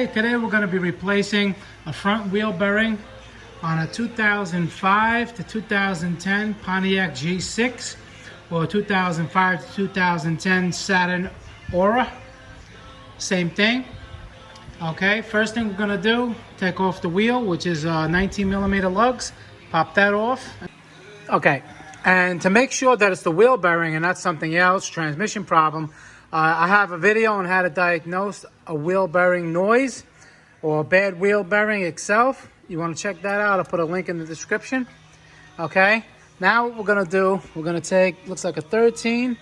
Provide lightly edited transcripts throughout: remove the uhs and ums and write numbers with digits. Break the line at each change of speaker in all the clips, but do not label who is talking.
Okay, today we're going to be replacing a front wheel bearing on a 2005 to 2010 Pontiac G6 or 2005 to 2010 Saturn Aura. Same thing. Okay, first thing we're going to do, take off the wheel, which is 19 millimeter lugs. Pop that off. Okay, and to make sure that it's the wheel bearing and not something else, transmission problem, I have a video on how to diagnose a wheel bearing noise or a bad wheel bearing itself. You want to check that out? I'll put a link in the description. Okay, now what we're going to do, we're going to take, looks like a 13,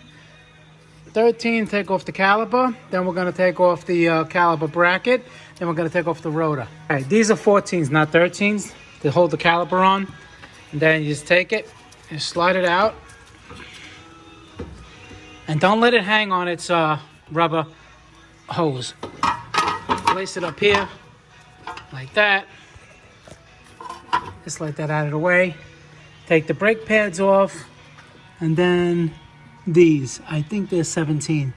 take off the caliper. Then we're going to take off the caliper bracket. Then we're going to take off the rotor. Okay, these are 14s, not 13s, to hold the caliper on. And then you just take it and slide it out. And don't let it hang on its rubber hose. Place it up here, like that. Just like that out of the way. Take the brake pads off. And then these, I think they're 17.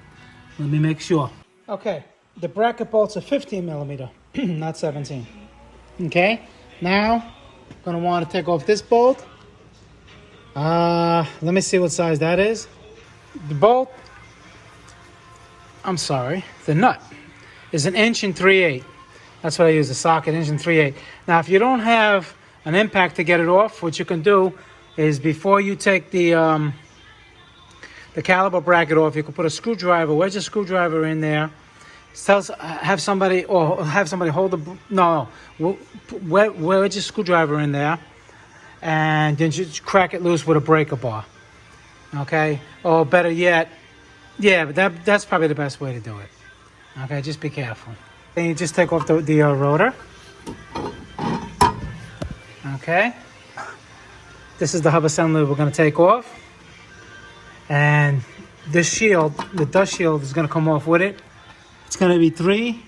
Let me make sure. Okay, the bracket bolts are 15 millimeter, not 17. Okay, now I'm gonna want to take off this bolt. Let me see what size that is. The bolt, I'm sorry, the nut is 1 3/8 inches. That's what I use, the socket, 1 3/8 inches. Now, if you don't have an impact to get it off, what you can do is before you take the caliper bracket off, you can put a screwdriver, wedge a screwdriver in there. Have somebody hold the, wedge a screwdriver in there, and then you crack it loose with a breaker bar. Okay, or better yet, yeah, but that's probably the best way to do it. Okay, just be careful. Then you just take off the rotor. Okay, this is the hub assembly we're going to take off, and this shield, the dust shield, is going to come off with it. It's going to be 3.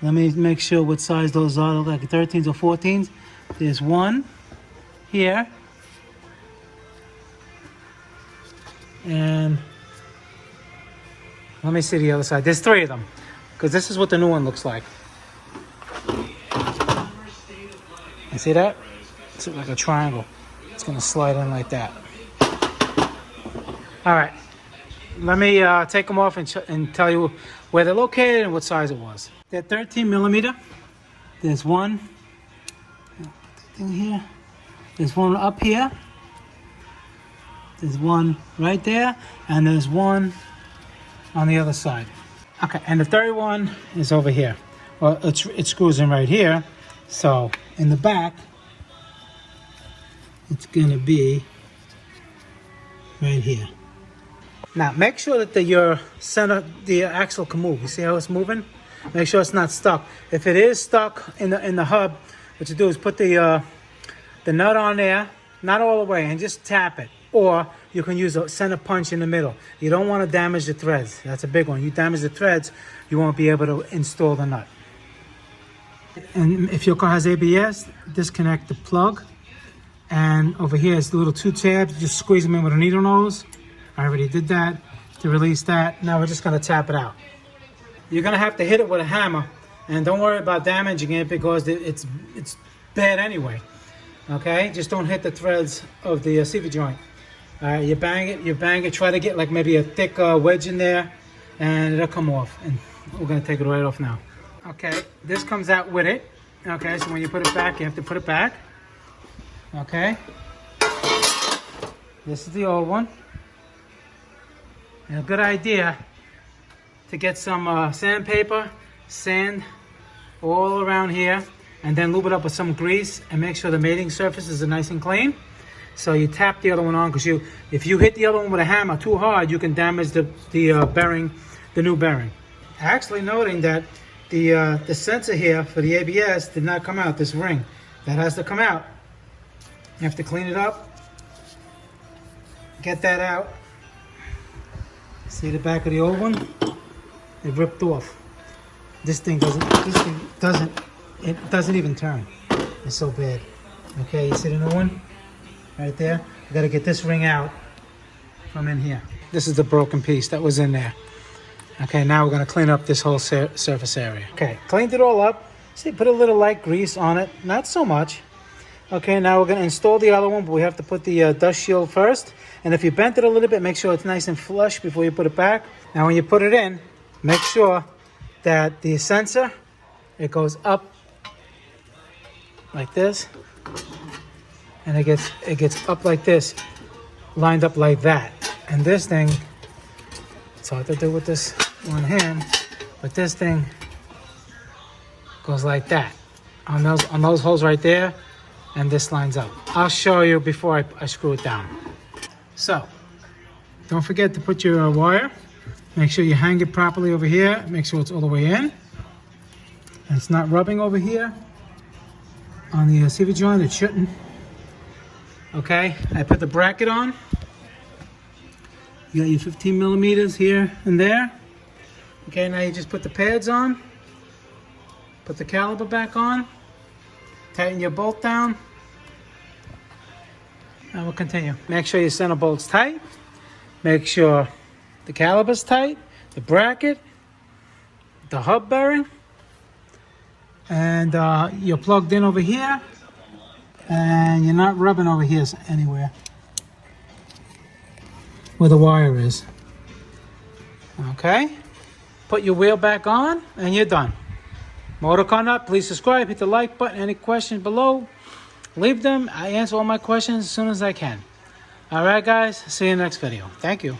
Let me make sure what size those are. Look like 13s or 14s. There's one here. And let me see the other side. There's 3 of them, because this is what the new one looks like. You see that? It's like a triangle. It's going to slide in like that. All right. Let me take them off and tell you where they're located and what size it was. They're 13 millimeter. There's one in here. There's one up here. There's one right there, and there's one on the other side. Okay, and the third one is over here. Well, it screws in right here. So in the back, it's gonna be right here. Now make sure that the axle can move. You see how it's moving? Make sure it's not stuck. If it is stuck in the hub, what you do is put the nut on there, not all the way, and just tap it. Or you can use a center punch in the middle. You don't want to damage the threads. That's a big one. You damage the threads, you won't be able to install the nut. And if your car has ABS, disconnect the plug. And over here is the little 2 tabs. Just squeeze them in with a needle nose. I already did that to release that. Now we're just going to tap it out. You're going to have to hit it with a hammer. And don't worry about damaging it because it's bad anyway. Okay? Just don't hit the threads of the CV joint. You bang it, try to get like maybe a thick wedge in there, and it'll come off. And we're gonna take it right off now. Okay, this comes out with it. Okay, so when you put it back, you have to put it back. Okay, this is the old one. And a good idea to get some sandpaper, sand all around here, and then lube it up with some grease and make sure the mating surfaces are nice and clean. So you tap the other one on, because if you hit the other one with a hammer too hard, you can damage the bearing, the new bearing. Actually noting that the sensor here for the ABS did not come out, this ring. That has to come out. You have to clean it up. Get that out. See the back of the old one? It ripped off. This thing doesn't even turn. It's so bad. Okay, you see the new one? Right there. You gotta get this ring out from in here. This is the broken piece that was in there. Okay, now we're gonna clean up this whole surface area. Okay, cleaned it all up. See, put a little light grease on it, not so much. Okay, now we're gonna install the other one, but we have to put the dust shield first. And if you bent it a little bit, make sure it's nice and flush before you put it back. Now when you put it in, make sure that the sensor, it goes up like this. And it gets up like this, lined up like that. And this thing, it's hard to do with this one hand, but this thing goes like that on those holes right there, and this lines up. I'll show you before I screw it down. So don't forget to put your wire. Make sure you hang it properly over here. Make sure it's all the way in and it's not rubbing over here on the CV joint. It shouldn't. Okay, I put the bracket on. You got your 15 millimeters here and there. Okay, now you just put the pads on. Put the caliper back on. Tighten your bolt down. And we'll continue. Make sure your center bolt's tight. Make sure the caliper's tight. The bracket. The hub bearing. And you're plugged in over here. And you're not rubbing over here anywhere where the wire is. Okay, put your wheel back on and you're done. Motor Car Nut, please subscribe, hit the like button. Any questions below, leave them. I answer all my questions as soon as I can. All right, guys, see you in the next video. Thank you.